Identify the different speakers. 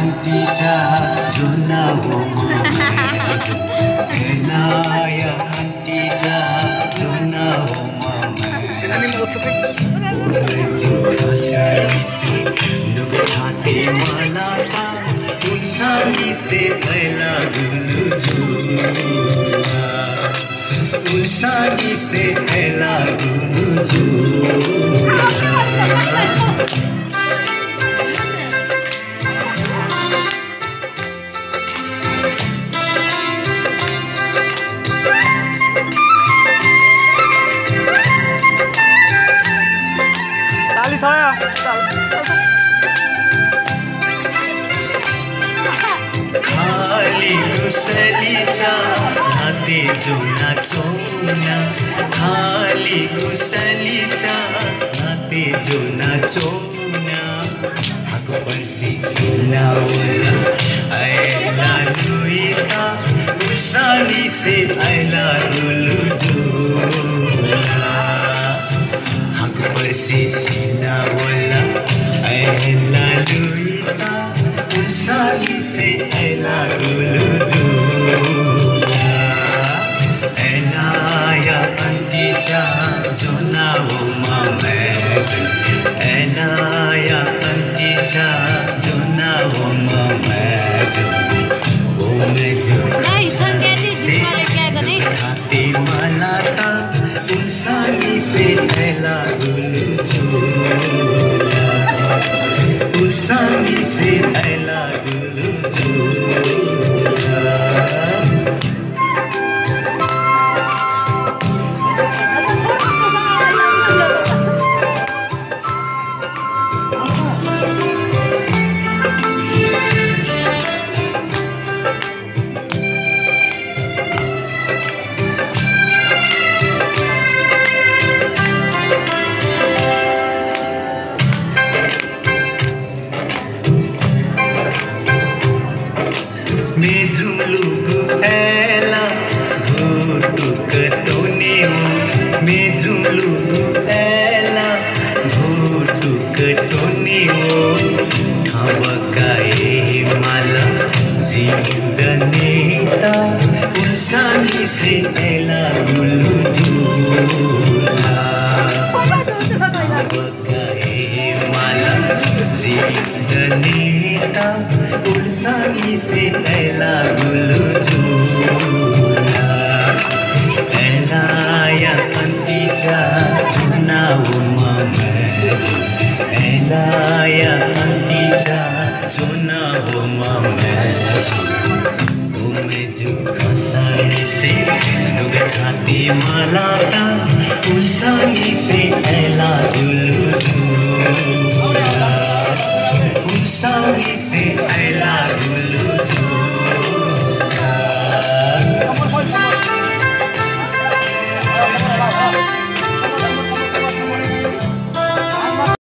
Speaker 1: antica zona homa Elaya antica zona homa Nugati malata ulsani se pehla gulujula ulsani se pehla gulujula खाली गुसलीचा नाते जोना चोना खाली गुसलीचा नाते जोना चोना हक परसी सिलावला ऐला लुईता उसानी से ऐला गुलुजुला हक परसी सिलावला ऐला लुईता उसानी से ऐला गुलुजुला ऐलाया अंतिचा जोना homa मैजन ऐलाया अंतिचा जोना homa मैजन वो मैजन से खाती मलाता उसानी से ऐला गुलुजुला उसानी से ऐला गुलुजुला Mezumlugu ela ghutuk tonimu Mezumlugu ela ghutuk tonimu Thawakai mala zindaneta ulsani se ela gulujula Thawakai mala zindaneta ulsani se ऐला गुलुजुला ऐलाया अंतिचा जोना homa मैजन ऐलाया अंतिचा जोना homa मैजन वो मैजु खसानी से नुगठाती मलाता उसानी से ऐला गुलुजुला उसानी से ऐला गुलुजुला